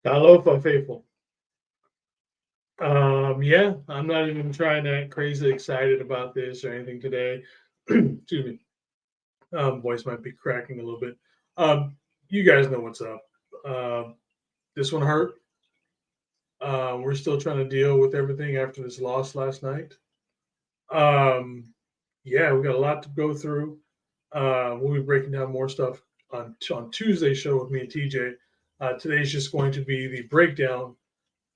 Hello, faithful. Yeah, I'm not even trying to act crazy excited about this or anything today. Excuse me. Voice might be cracking a little bit. You guys know what's up. Um, this one hurt. We're still trying to deal with everything after this loss last night. Um, yeah, we got a lot to go through. We'll be breaking down more stuff on Tuesday's show with me and TJ. Today's just going to be the breakdown,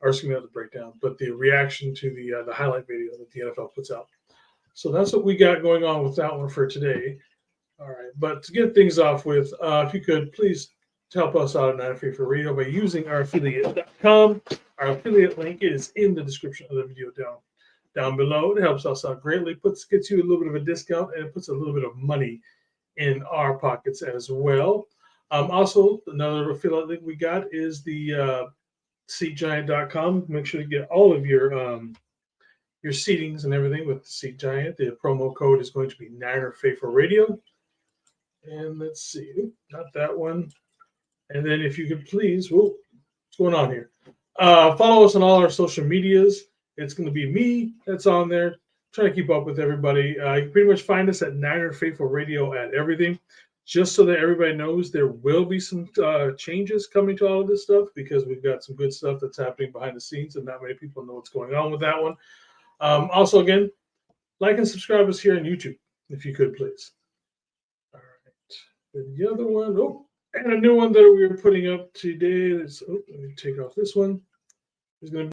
or excuse me, not the breakdown, but the reaction to the highlight video that the NFL puts out. So that's what we got going on with that one for today. All right, but to get things off with, if you could please help us out at Niner for Radio by using our affiliate.com. Our affiliate link is in the description of the video down below. It helps us out greatly. Gets you a little bit of a discount and it puts a little bit of money in our pockets as well. Also, another affiliate link we got is the SeatGiant.com. Make sure to get all of your seatings and everything with Seat Giant. The promo code is going to be Niner Faithful Radio. And let's see, not that one. And then if you could please, what's going on here? Follow us on all our social medias. It's going to be me that's on there. Trying to keep up with everybody. You can pretty much find us at Niner Faithful Radio at everything. Just so that everybody knows, there will be some changes coming to all of this stuff because we've got some good stuff that's happening behind the scenes, and not many people know what's going on with that one. Also, again, like and subscribe us here on YouTube, if you could, please. All right. And the other one, and a new one that we are putting up today. Let me take off this one. Is going to be.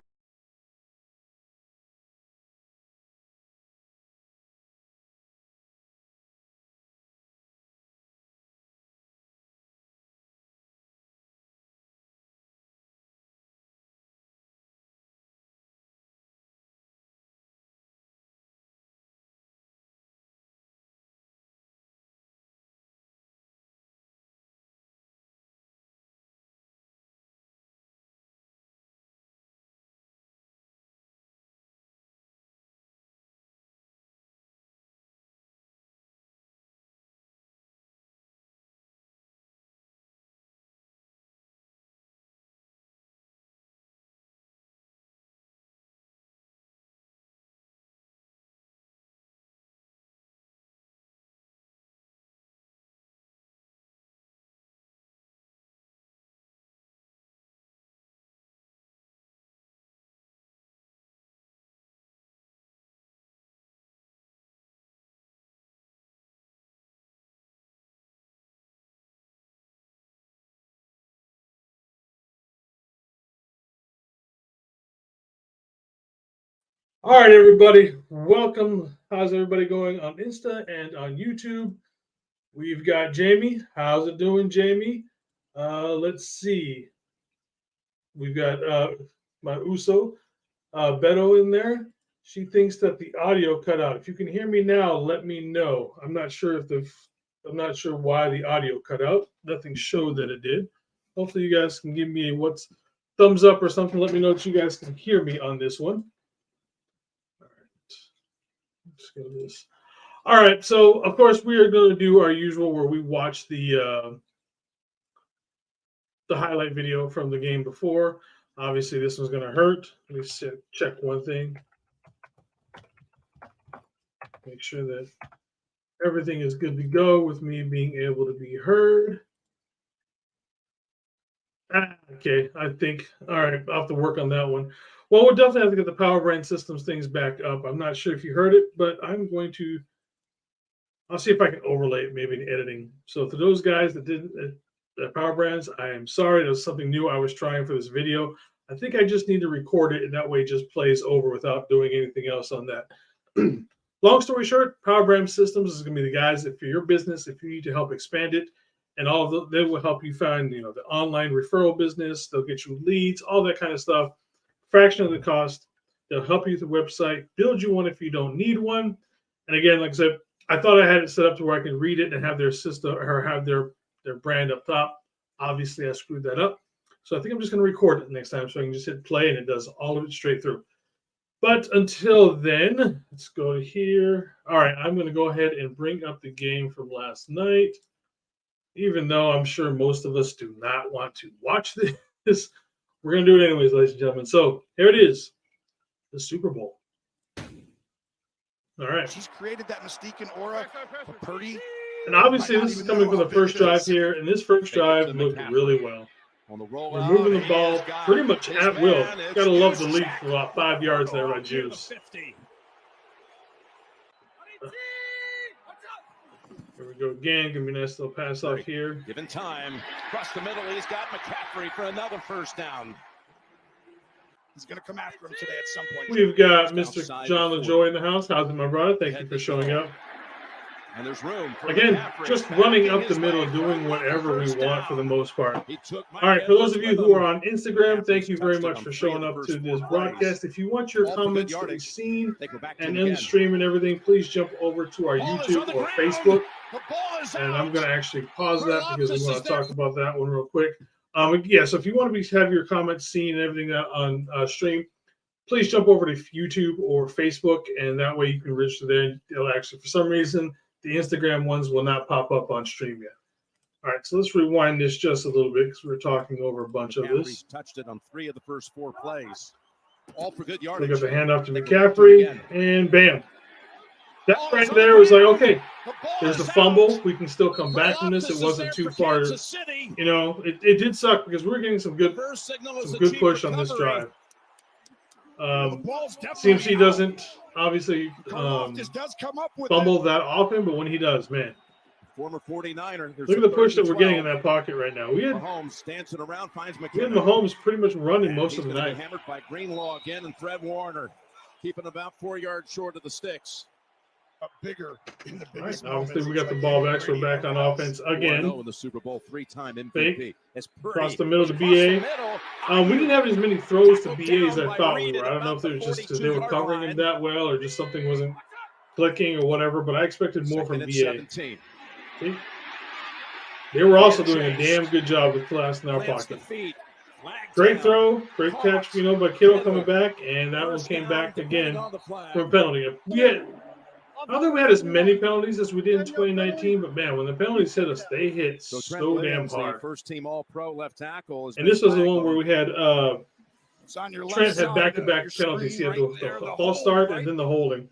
All right, everybody. Welcome. How's everybody going on Insta and on YouTube? We've got Jamie. How's it doing, Jamie? Let's see. We've got my Uso, Beto in there. She thinks that the audio cut out. If you can hear me now, let me know. I'm not sure why the audio cut out. Nothing showed that it did. Hopefully, you guys can give me what's thumbs up or something. Let me know that you guys can hear me on this one. All right. Let's go to this. All right. So, of course, we are going to do our usual where we watch the highlight video from the game before. Obviously, this one's going to hurt. Let me check one thing. Make sure that everything is good to go with me being able to be heard. Okay, I think, all right, I'll have to work on that one. Well, we'll definitely have to get the Power Brand Systems things back up. I'm not sure if you heard it, but I'll see if I can overlay it maybe in editing. So to those guys that didn't, Power Brands, I am sorry. That was something new I was trying for this video. I think I just need to record it, and that way it just plays over without doing anything else on that. Long story short, Power Brand Systems is going to be the guys that for your business, if you need to help expand it, and they will help you find, the online referral business. They'll get you leads, all that kind of stuff, fraction of the cost. They'll help you with the website, build you one if you don't need one. And again, like I said, I thought I had it set up to where I can read it and have their system or have their brand up top. Obviously, I screwed that up. So I think I'm just going to record it next time so I can just hit play and it does all of it straight through. But until then, let's go here. All right, I'm going to go ahead and bring up the game from last night, even though I'm sure most of us do not want to watch this. we're going to do it anyways, ladies and gentlemen. So here it is, the Super Bowl. All right. She's created that mystique and aura of Purdy. And obviously, this is coming from the first drive here, and this first drive looked really well. We're moving the ball pretty much at will. Got to love the lead for about 5 yards there by Juice. Here we go again. Give me a nice little pass off here. Given time, across the middle, he's got McCaffrey for another first down. He's going to come after him today at some point. We've got Mr. John LaJoy in the house. How's it, my brother? Thank you for showing up. And there's room for again, McCaffrey. just running up the middle, doing whatever we want for the most part. All right, for those of you who are on Instagram, thank you very much for showing up to this broadcast. If you want your comments to be seen and in the stream and everything, please jump over to our YouTube or Facebook. And I'm going to actually pause that because we want to talk about that one real quick. Yeah, so if you want to have your comments seen and everything on stream, please jump over to YouTube or Facebook, and that way you can register there. It'll actually, for some reason, the Instagram ones will not pop up on stream yet. All right, so let's rewind this just a little bit because we're talking over a bunch of this. Touched it on 3 of the first 4 plays. All for good yardage. We got the handoff to McCaffrey, and bam. That right there was like, okay, there's the fumble. We can still come back from this. It wasn't too far. You know, it did suck because we were getting some good push on this drive. CMC doesn't obviously fumble that often, but when he does, man. Former 49er. Look at the push that we're getting in that pocket right now. We had Mahomes dancing around, finds McKinnon. We had Mahomes pretty much running most of the night. Hammered by Greenlaw again, and Fred Warner keeping about 4 yards short of the sticks. Bigger in the biggest obviously, we got the ball back, so we're back on offense again. In the Super Bowl, 3-time MVP. Across the middle to BA. We didn't have as many throws to BA as I thought we were. I don't know if it was just because they were covering him that well or just something wasn't clicking or whatever, but I expected more from BA. See? They were also doing a damn good job with class in our pocket. Great throw, great catch, you know, by Kittle coming back, and that one came back again for a penalty. I don't think we had as many penalties as we did in 2019, but man, when the penalties hit us, they hit so damn hard. First team All-Pro left tackle. And this was the one where we had Trent had back-to-back penalties. He had the false start and then the holding.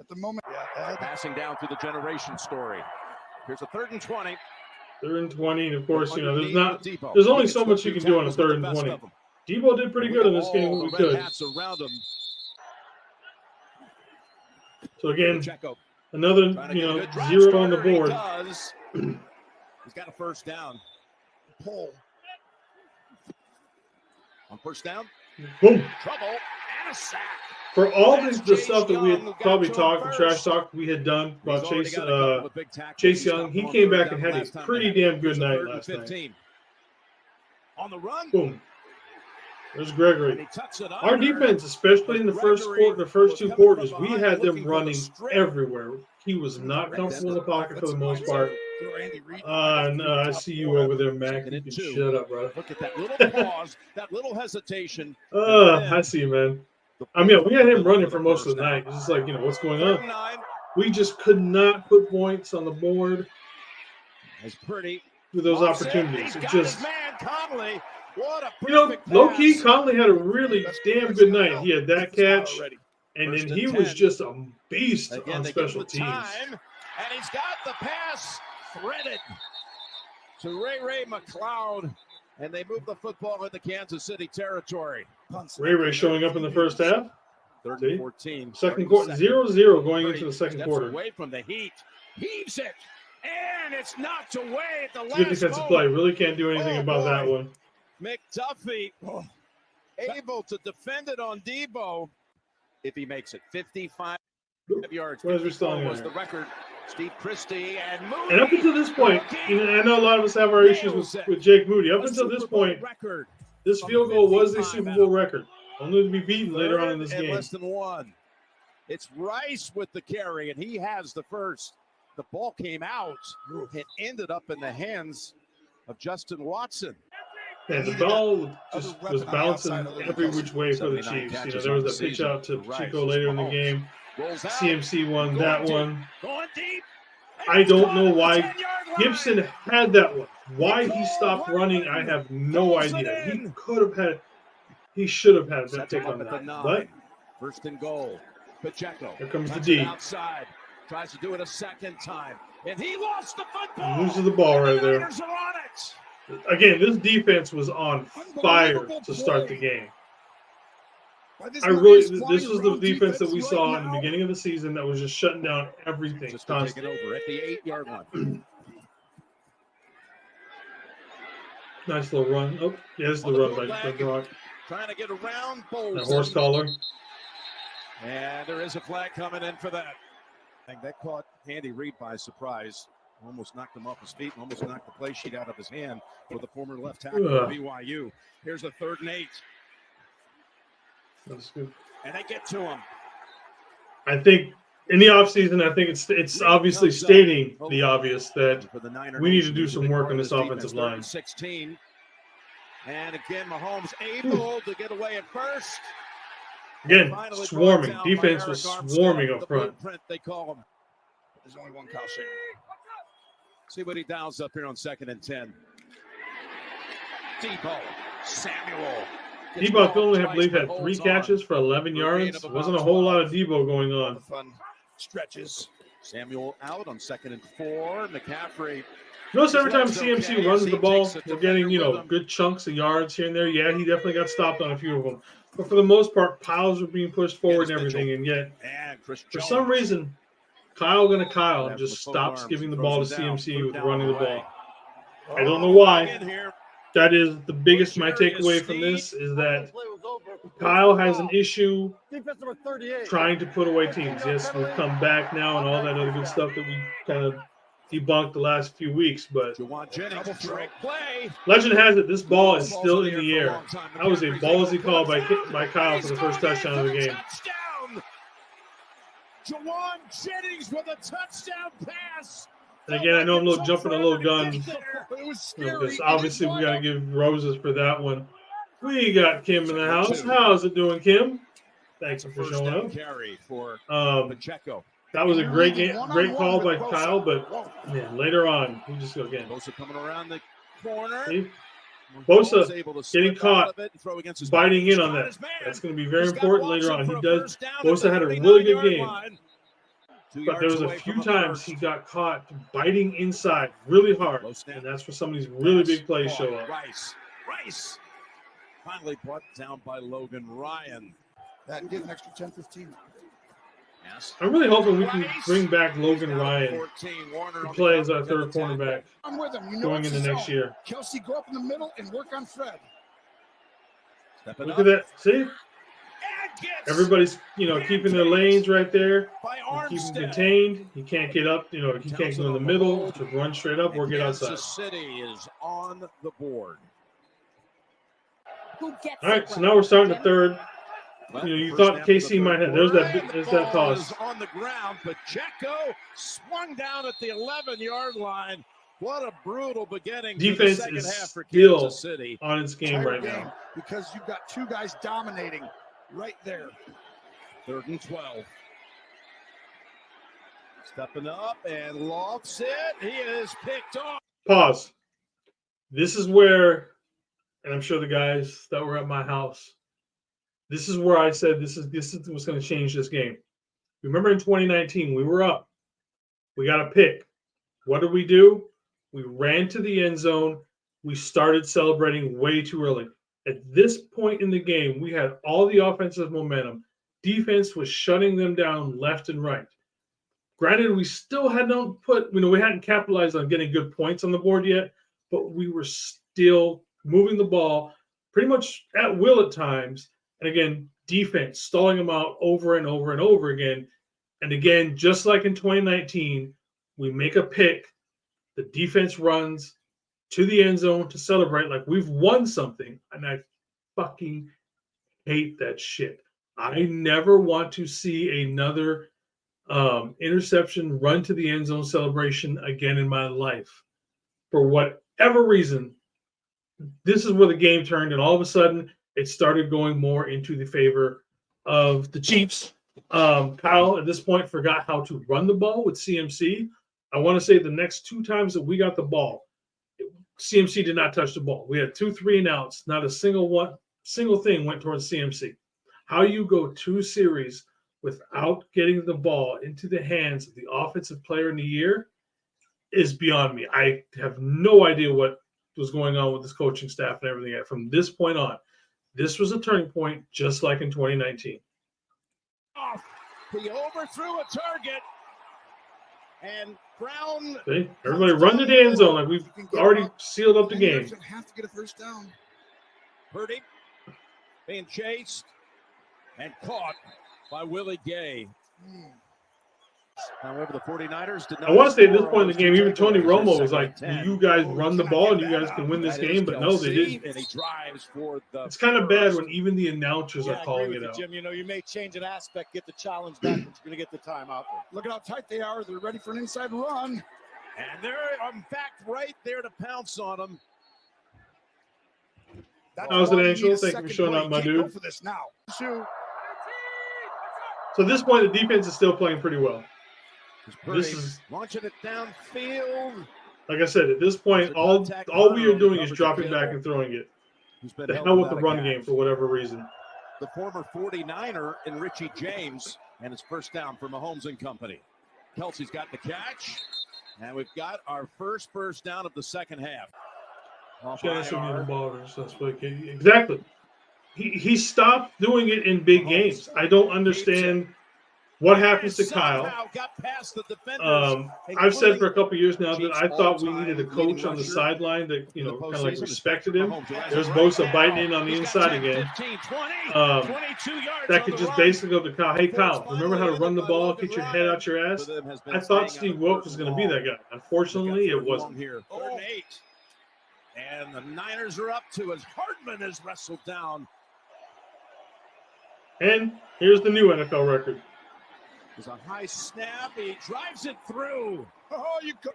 At the moment, passing down through the generation story. Here's a 3rd and 20. 3rd and 20, and of course, you know, there's only so much you can do on a 3rd and 20. Debo did pretty good in this game when we could. So again, another, you know, 0 on the board. He's got a first down. Pull. On first down. Boom. Trouble and a sack. For all the stuff that we had probably talked and trash talk we had done about Chase Young, he came back and had a pretty damn good night last night. On the run. Boom. There's Gregory. Our defense, especially in the first 2 quarters, we had them running everywhere. He was not comfortable in the pocket for the most part. No, I see you over there, Mac. You can shut up, bro. Look at that little pause, that little hesitation. I see you, man. I mean, we had him running for most of the night. It's just like, you know, what's going on? We just could not put points on the board with those opportunities. It just, you know, low-key, Conley had a really damn good night. He had that catch, and then he was just a beast on special teams. And he's got the pass threaded to Ray McLeod, and they move the football into Kansas City territory. Ray showing up in the first half. 3rd and 14. Second quarter, 0-0 going into the second quarter. Away from the heat, heaves it, and it's knocked away at the last good defensive play. Really can't do anything about that one. McDuffie able to defend it on Debo. If he makes it 55 yards, was the record. Steve Christie and Moody. And up until this point, you know, I know a lot of us have our issues with Jake Moody. Up until this point, this field goal was the Super Bowl record. Only to be beaten later on in this game. Less than 1. It's Rice with the carry, and he has the first. The ball came out. It ended up in the hands of Justin Watson. And the ball just was bouncing every which way for the Chiefs. You know, there was a pitch out to Chico later in the game. CMC won that one. I don't know why Gibson had that one. Why he stopped running, I have no idea. He could have had He should have had that Sets pick him up on at the that. 9. But First and goal. Pacheco. here comes the Cuts D. it outside. Tries to do it a second time. And he lost the football. He loses the ball And right the there. Niners are on it. Again, this defense was on fire to start the game. This was the defense that we saw in the beginning of the season that was just shutting down everything. Just taking over at the 8-yard line. Nice little run. Oh, yeah, this is the run by Brock. Trying to get around Bowles. That horse collar. And there is a flag coming in for that. And that caught Andy Reid by surprise. Almost knocked him off his feet and almost knocked the play sheet out of his hand for the former left tackle of BYU. Here's a 3rd and 8. That's good. And they get to him. I think in the offseason, I think it's obviously stating the obvious that we need to do some work on this offensive line. 16. And again, Mahomes able to get away at first. Again, swarming. Defense was swarming up front. They call him. There's only one caution. See what he dials up here on 2nd and 10. Debo Samuel. Debo, I only believe, had 3 catches for 11 yards. Wasn't a whole lot of Debo going on. Fun stretches. Samuel out on 2nd and 4. McCaffrey. Notice every time CMC runs the ball, we're getting, good chunks of yards here and there. Yeah, he definitely got stopped on a few of them. But for the most part, piles are being pushed forward and everything. And yet, for some reason, Kyle just stops giving the ball to CMC with running the ball. I don't know why. That is the biggest, my takeaway from this is that Kyle has an issue trying to put away teams. Yes, we've come back now and all that other good stuff that we kind of debunked the last few weeks, but legend has it this ball is still in the air. That was a ballsy call by Kyle for the first touchdown of the game. Jawan Jennings with a touchdown pass. And again, I know I'm jumping a little gun. Because obviously we got to give roses for that one. We got Kim in the house. How's it doing, Kim? Thanks for showing up. That was a great call by Kyle, but man, later on, we just go again. Bosa coming around the corner. See? Bosa getting caught, biting in on that. That's going to be very important later on. Bosa had a really good game. But there was a few times he got caught biting inside really hard, and that's where some of these really big plays show up. Rice finally brought down by Logan Ryan. That get an extra 10-15. Yes. I'm really hoping we can bring back Logan Ryan to play as our 3rd cornerback going into next year. Kelsey, go up in the middle and work on Fred. Look at that. See? Everybody's, keeping their lanes right there. Keep him contained. He can't get up. He can't go in the middle to run straight up or get outside. Kansas City is on the board. All right, so now we're starting the 3rd. You thought KC might have. There's that toss. On the ground, Pacheco swung down at the 11-yard line. What a brutal beginning. Defense for the is half for still Kansas City. On its game right now because you've got 2 guys dominating right there. 3rd and 12. Stepping up and lofts it. He is picked off. Pause. This is where, and I'm sure the guys that were at my house, this is where I said this is what's going to change this game. Remember in 2019, we were up. We got a pick. What did we do? We ran to the end zone. We started celebrating way too early. At this point in the game, we had all the offensive momentum. Defense was shutting them down left and right. Granted, we still hadn't we hadn't capitalized on getting good points on the board yet, but we were still moving the ball pretty much at will at times. And again, defense stalling them out over and over and over again. And again, just like in 2019, we make a pick. The defense runs to the end zone to celebrate like we've won something. And I fucking hate that shit. I never want to see another interception run to the end zone celebration again in my life. For whatever reason, this is where the game turned, and all of a sudden it started going more into the favor of the Chiefs. Kyle, at this point, forgot how to run the ball with CMC. I want to say the next 2 times that we got the ball, CMC did not touch the ball. We had 2 3-and-outs, not a single one. single thing went towards CMC. How you go 2 series without getting the ball into the hands of the offensive player in the year is beyond me. I have no idea what was going on with this coaching staff and everything. From this point on, this was a turning point, just like in 2019. He overthrew a target, and Brown. See? Everybody run to the end zone like we've already sealed up the game. Have to get a first down. Purdy being chased and caught by Willie Gay. However, the 49ers did not. I want to say at this point in the game, even Tony Romo was like, you guys run the ball and you guys can win this game, but no, they didn't. And he drives for the It's kind of bad when even the announcers are calling it out. Jim, you know, you may change an aspect, get the challenge back, but you're going to get the timeout. Look at how tight they are. They're ready for an inside run. And they're back right there to pounce on them. How's it, Angel? Thank you for showing up, my dude. Go for this now. Shoot. So at this point, the defense is still playing pretty well. This is launching it downfield. Like I said, at this point, all we are doing is dropping back and throwing it. The hell with the run game for whatever reason. The former 49er in Richie James, and it's first down for Mahomes and company. Kelsey's got the catch, and we've got our first down of the second half. Exactly. He stopped doing it in big games. I don't understand what happens to Kyle. I've said for a couple of years now that I thought we needed a coach on the sideline that, you know, kind of like respected him. There's Bosa biting in on the inside again. That could just basically go to Kyle. Hey, Kyle, remember how to run the ball, get your head out your ass? I thought Steve Wilkes was going to be that guy. Unfortunately, it wasn't. And the Niners are up to as Hardman is wrestled down. And here's the new NFL record. There's a high snap. He drives it through. Oh, you go.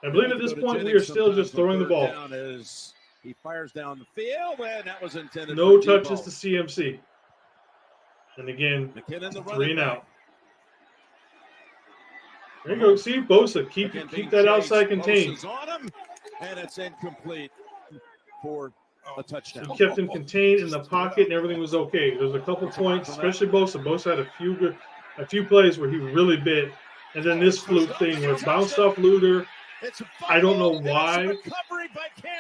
I believe at this point we are still just throwing the ball. As he fires down the field, and that was intended. No touches to CMC. And again, 3 and out. There you go. See, Bosa, keep that outside contained. On him, and it's incomplete for a touchdown. He kept him contained in the pocket, and everything was okay. There was a couple points, especially Bosa. Bosa had a few plays where he really bit, and then this fluke thing where it bounced off Luter. I don't know why.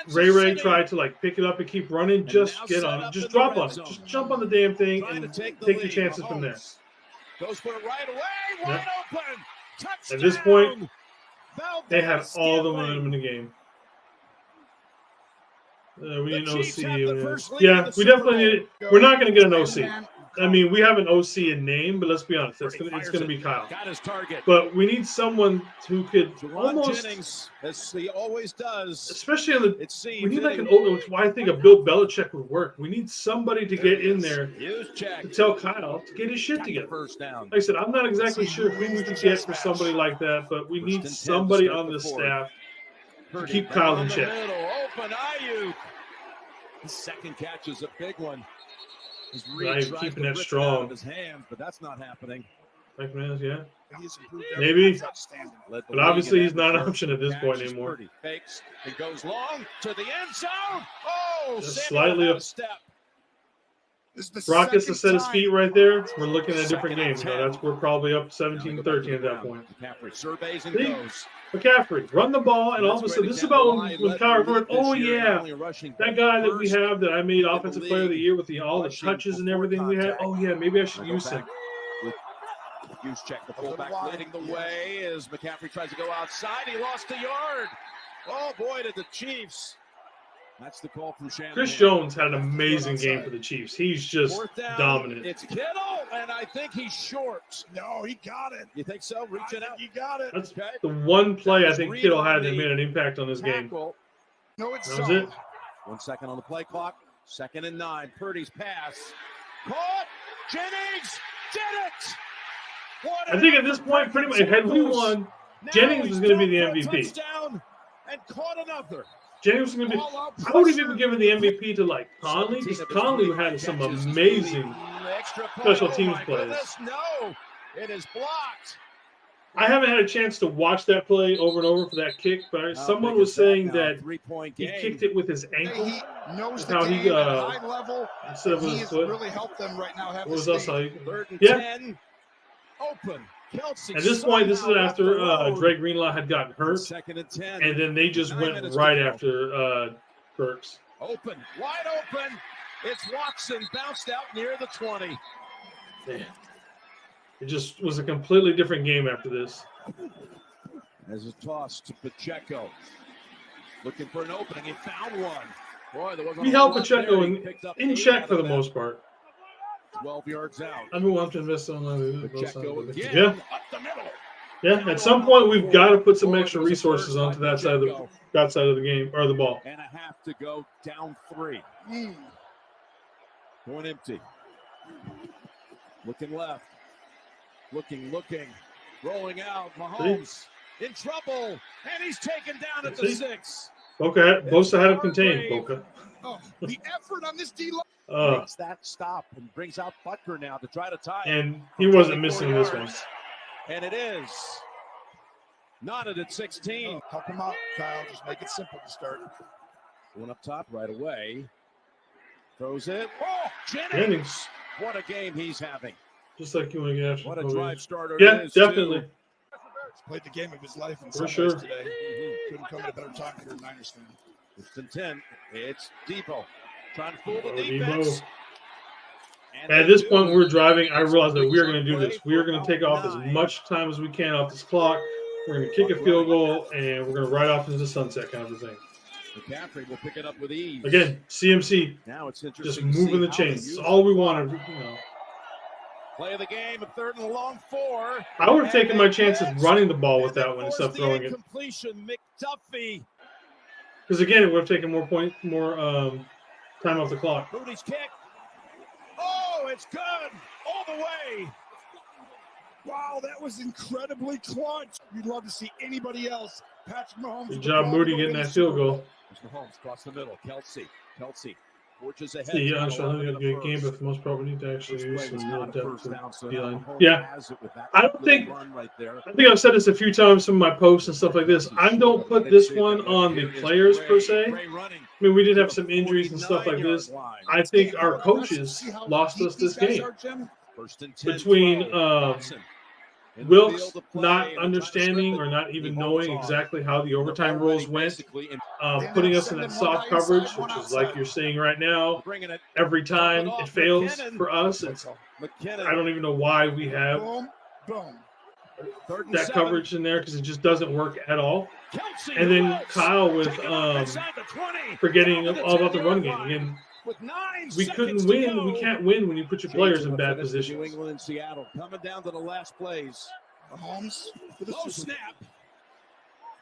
Ray tried to like pick it up and keep running. Just get on it. Just drop on it. Just jump on the damn thing and take your chances from there. Goes for it right away. Wide open. Touchdown. At this point, they had all the momentum in the game. We need an OC. Yeah, we definitely need it. We're not going to get an OC. I mean, we have an OC in name, but let's be honest, it's going to be Kyle. Got his target. But we need someone who could almost, Jennings, as he always does, especially on the. We need like an old. Which why I think a Bill Belichick would work. We need somebody to get in there to tell Kyle to get his shit together. First down. Like I said, I'm not exactly sure who we could get for somebody like that, but we need somebody on the staff to keep Kyle in check. Open Ayuk. The second catch is a big one. He's keeping that strong. His hands, but that's not happening. Yeah. Maybe. But obviously he's not an option at this point anymore. Fakes and goes long to the end zone. Oh, slightly up. Rockets has set his feet right there. We're looking at a different game. So we're probably up 17-13 at that point. McCaffrey surveys and goes. McCaffrey, run the ball, and all of a sudden, this is about when Kyle Reported, oh, yeah, that guy that we have that I made Offensive Player of the Year with all the touches and everything we had, oh, yeah, maybe I should use him. Check the fullback leading the way as McCaffrey tries to go outside. He lost a yard. Oh, boy, did the Chiefs. That's the call from Shannon. Chris Jones had an amazing game for the Chiefs. He's just dominant. It's Kittle, and I think he's short. No, he got it. You think so? Reaching out. He got it. That's the one play I think Kittle had that made an impact on this game. No, it's that was it. 1 second on the play clock. 2nd and 9. Purdy's pass. Caught. Jennings did it. I think at this point, pretty much, had we won, Jennings was going to be the MVP. And caught another. Jennings was going to be. I would have even given the MVP to like Conley, because Conley had some amazing special teams plays. No, it is blocked. I haven't had a chance to watch that play over and over for that kick, but someone was saying that he kicked it with his ankle. He knows the How game he, at a high level. instead of with He his has foot. really helped them right now. Have What was the else? speed. Third and Yeah. 10. Open. Kelsey At this point, this is somehow after left the road. Dre Greenlaw had gotten hurt, Second and 10. and then they just 9 went minutes to right go. after Burks. Open. Wide open. It's Watson. Bounced out near the 20. Man. It just was a completely different game after this. As a toss to Pacheco. Looking for an opening. He found one. Boy, there wasn't We a held whole lot Pacheco there. He picked up in 8 check out for of the that. most part. 12 yards out. I mean, we'll have to invest on that. Pacheco again. Yeah. Up the middle. Yeah, at some point we've got to put some extra resources onto that side of the game or the ball. And a half to go, down 3. Going empty. Looking left. Looking. Rolling out. Mahomes in trouble. And he's taken down at the 6. Boca, Bosa had him contained. Boca. Oh, the effort on this D-line. Makes that stop and brings out Butker now to try to tie it. And he wasn't missing this one. And it is knotted at 16. Help him out, Kyle. Just make it simple to start. Going up top right away. Throws it. Oh, Jennings. What a game he's having. Just like you want to get after. What a drive starter. Yeah, it is, definitely. too. He's played the game of his life in For some sure. ways today. Couldn't come at a better time if you're a Niners fan. It's the 10. It's Debo. Trying to fool the Debo. defense. At this point, we're driving. I realized that we are going to do this. We are going to take off as much time as we can off this clock. We're going to kick a field goal, and we're going to ride off into the sunset kind of a thing. McCaffrey will pick it up with ease. Again, CMC, Now it's just interesting to moving see the how chains. they It's use all we the wanted. clock. Play of the game, a 3rd and a long 4. I would have taken my chances running the ball with that one instead of throwing it. Completion, McDuffie. Because again, it would have taken more time off the clock. Moody's kick. Oh, it's good all the way. Wow, that was incredibly clutch. You'd love to see anybody else. Patrick Mahomes. Good job, Moody, getting that field goal. Mahomes across the middle. Kelsey forges ahead. See, I think a good game, but for the most part, we need to actually use some real depth to D-line. Yeah. I don't think I think I've said this a few times in my posts and stuff like this. I don't put this one on the players per se. I mean, we did have some injuries and stuff like this. I think our coaches lost us this game. Between Wilkes not understanding or not even knowing exactly how the overtime rules went, putting us in that soft coverage, which is like you're seeing right now. Every time it fails for us, I don't even know why we have that coverage in there because it just doesn't work at all. And then Kyle with forgetting all about the run game. And we couldn't win. We can't win when you put your players in bad positions. New England and Seattle coming down to the last plays. Mahomes. Low snap.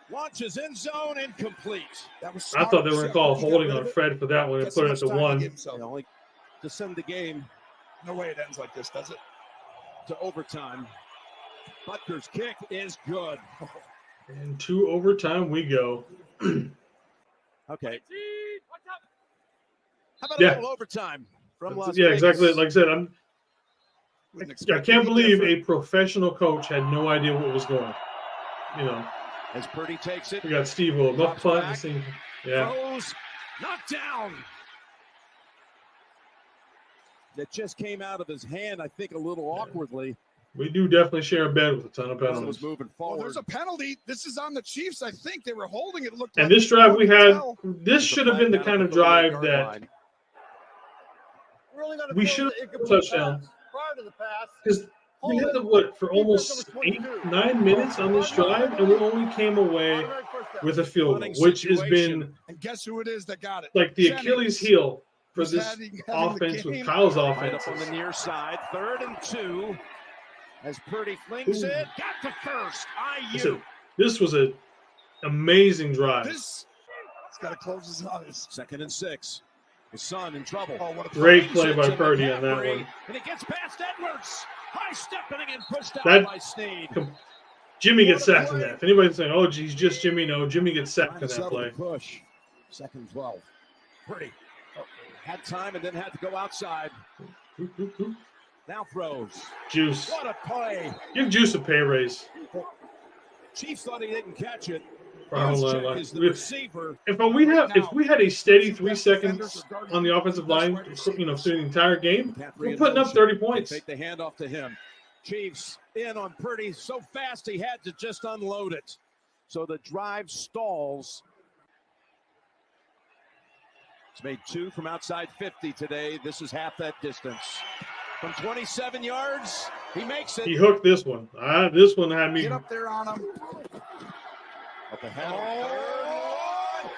Launches end zone incomplete. That was I thought they were going to call holding on Fred for that one and put it at the 1. Only to send the game. No way it ends like this, does it? To overtime. Butker's kick is good. And to overtime we go. Okay. How about Yeah. a little overtime from Las Yeah, Vegas? exactly. Like I said, I can't believe a professional coach had no idea what was going on. You know, As Purdy takes it, we got Steve Will, muff punt. Yeah. throws, knocked down. That just came out of his hand, I think, a little awkwardly. We do definitely share a bed with a ton of Was penalties. moving Well, forward. there's a penalty. This is on the Chiefs. I think they were holding it. It looked And like this drive we had, Well, this should have been the kind of drive that we should have a touchdown. Prior to the pass, Because we had for almost 8-9 minutes on this drive, and we only came away with a field goal, which has been and guess who it is that got it? like the Jennings. Achilles heel for Who's this having offense the with game. Kyle's Right offense. up on the near side, 3rd and 2. As Purdy flings Ooh. it, got the first. Listen, this was an amazing drive. This, it's got to close his eyes. 2nd and 6. The Sun in trouble. Oh, what a Great play Flings by it to Purdy on that McCaffrey, one. And it gets past Edwards. High stepping and pushed out That- by Snead. Jimmy gets sacked in that. If anybody's saying, "Oh, geez, just Jimmy," no, Jimmy gets sacked Trying in to that settle play. the push. 2nd and 12. Purdy had time and then had to go outside. Now throws. Juice. What a play. Give Juice a pay raise. Chiefs thought he didn't catch it. If The receiver. if we had a steady 3 seconds on the offensive line, through the entire game, we're putting up 30 points. Take the handoff to him. Chiefs in on Purdy so fast he had to just unload it. So the drive stalls. It's made 2 from outside 50 today. This is half that distance. From 27 yards, he makes it. He hooked this one. This one had me. Get up there on him. Up ahead. Oh,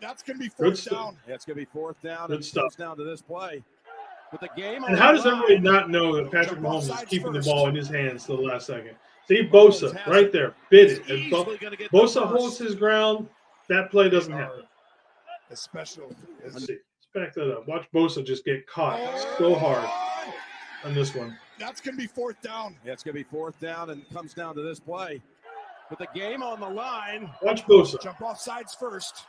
that's going to be fourth down. That's going to be fourth down. Good and stuff. Comes down to this play. With the game. And how does everybody not know that Patrick Mahomes is keeping the ball in his hands till the last second? See, Bosa right there, bit it. And Bosa holds his ground. That play doesn't happen. As special. Let's see. Let's back that up. Watch Bosa just get caught so hard on this one. That's going to be fourth down. Yeah, it's going to be fourth down and comes down to this play. With the game on the line. Watch Bosa. Jump off sides first.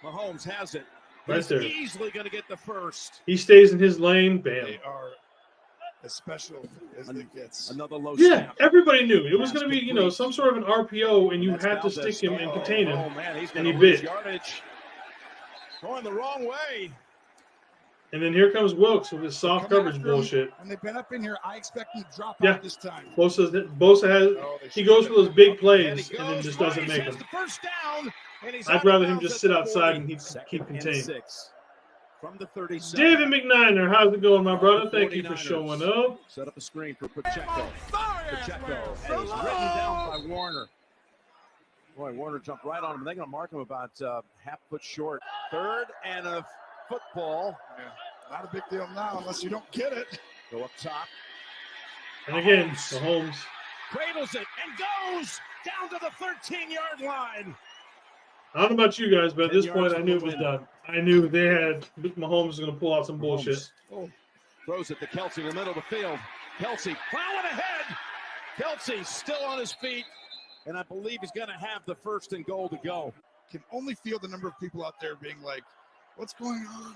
Mahomes has it. Right there. He's easily going to get the first. He stays in his lane. Bam. They are as special as it gets. Another low Yeah, snap. everybody knew it was going to be, some sort of an RPO, and you had to stick him and contain him. Oh man, he's and he going to lose bit. yardage. Going the wrong way. And then here comes Wilkes with his soft coverage bullshit. When they've been up in here, I expect him to drop Yeah. out this time. Bosa has he goes for those big plays and then just doesn't make them. The first down, and he's I'd out of rather him bounds just at sit the outside 40. and keep Second and contained. 6 from the 37. David McNiner, how's it going, my brother? Thank you for 49ers. showing up. Set up a screen for Pacheco. Pacheco, and he's written down by Warner. Boy, Warner jumped right on him. They're going to mark him about half foot short. Third and a football. Yeah. Not a big deal now unless you don't get it. Go up top. And again, Mahomes. Cradles it and goes down to the 13-yard line. I don't know about you guys, but at 10 this point, yards I from knew the it was win. done. I knew they had Mahomes was going to pull out some bullshit. Oh, throws it to Kelsey in the middle of the field. Kelsey plowing ahead. Kelsey still on his feet, and I believe he's going to have the first and goal to go. Can only feel the number of people out there being like, what's going on?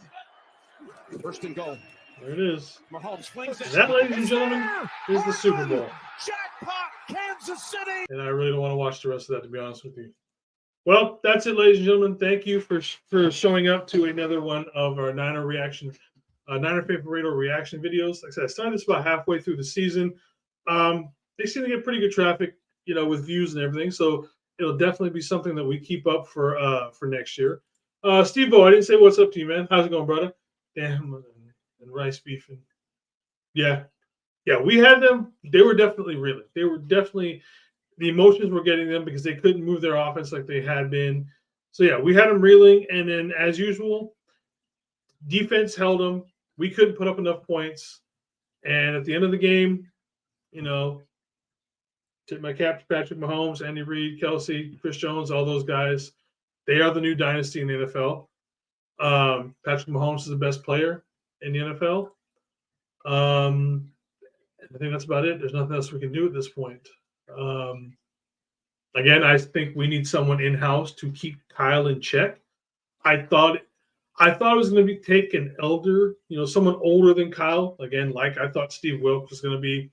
First and goal. There it is. Mahomes flings it. That, ladies and gentlemen, is the Super Bowl. Jackpot, Kansas City. And I really don't want to watch the rest of that, to be honest with you. Well, that's it, ladies and gentlemen. Thank you for showing up to another one of our Niner favorite reaction videos. Like I said, I started this about halfway through the season. They seem to get pretty good traffic, with views and everything. So it'll definitely be something that we keep up for next year. Steve-O, I didn't say what's up to you, man. How's it going, brother? Damn, and rice beef. And yeah, we had them. They were definitely reeling. They were definitely, the emotions were getting them because they couldn't move their offense like they had been. So yeah, we had them reeling. And then as usual, defense held them. We couldn't put up enough points. And at the end of the game, tip my cap to Patrick Mahomes, Andy Reid, Kelsey, Chris Jones, all those guys. They are the new dynasty in the NFL. Patrick Mahomes is the best player in the NFL. I think that's about it. There's nothing else we can do at this point. Again, I think we need someone in-house to keep Kyle in check. I thought it was going to take an elder, someone older than Kyle. Again, like I thought Steve Wilkes was going to be,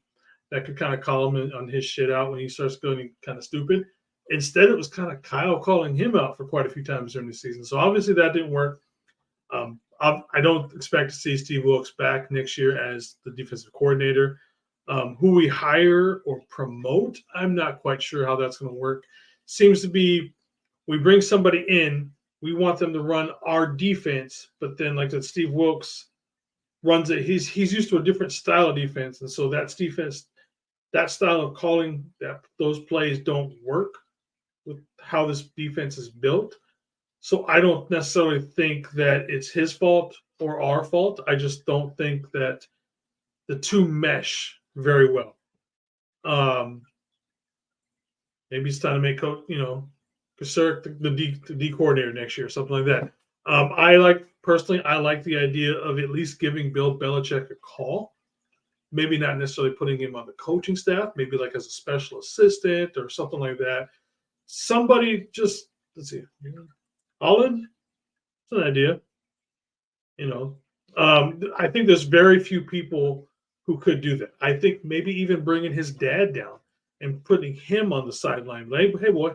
that could kind of call him on his shit out when he starts going kind of stupid. Instead, it was kind of Kyle calling him out for quite a few times during the season. So obviously that didn't work. I don't expect to see Steve Wilkes back next year as the defensive coordinator. Who we hire or promote, I'm not quite sure how that's going to work. Seems to be we bring somebody in, we want them to run our defense, but then like that Steve Wilkes runs it. He's used to a different style of defense, and so that's defense, that style of calling those plays don't work with how this defense is built. So I don't necessarily think that it's his fault or our fault. I just don't think that the two mesh very well. Maybe it's time to make Coach, Kasirk the D coordinator next year, something like that. I like the idea of at least giving Bill Belichick a call. Maybe not necessarily putting him on the coaching staff, maybe like as a special assistant or something like that. Somebody just, let's see, Holland, it's an idea. I think there's very few people who could do that. I think maybe even bringing his dad down. and putting him on the sideline. Like, hey, boy,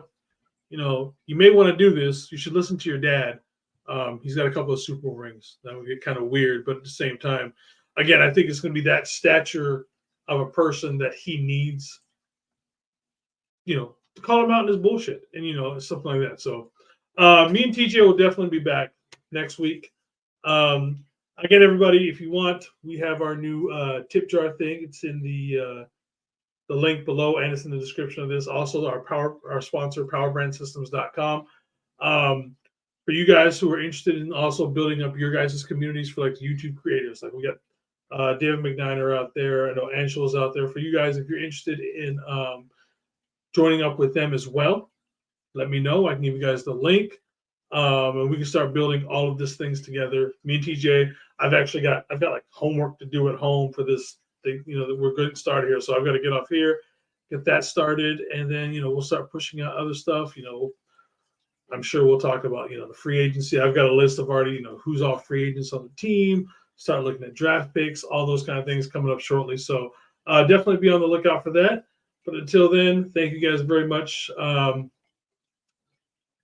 you may want to do this. You should listen to your dad. He's got a couple of Super Bowl rings. That would get kind of weird, but at the same time, again, I think it's going to be that stature of a person that he needs, to call him out in his bullshit and, something like that. So me and TJ will definitely be back next week. Again, everybody, if you want, we have our new tip jar thing. It's in the link below, and it's in the description of this. Also, our sponsor, powerbrandsystems.com. For you guys who are interested in also building up your guys' communities for like the YouTube creators, like we got David McNiner out there. I know Angela's out there. For you guys, if you're interested in joining up with them as well, let me know. I can give you guys the link, and we can start building all of these things together. Me and TJ, I've got like homework to do at home for this thing. That we're getting started here, so I've got to get off here, get that started, and then we'll start pushing out other stuff. I'm sure we'll talk about the free agency. I've got a list of already who's all free agents on the team. Start looking at draft picks, all those kind of things coming up shortly. So definitely be on the lookout for that. But until then, thank you guys very much. It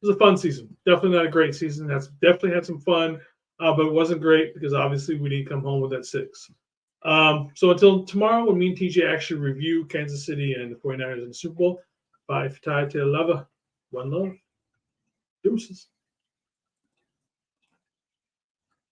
was a fun season. Definitely not a great season. That's definitely had some fun, but it wasn't great because obviously we didn't come home with that 6. So until tomorrow, when me and TJ actually review Kansas City and the 49ers in the Super Bowl, bye, Fatai Te Lava. One love. Deuces.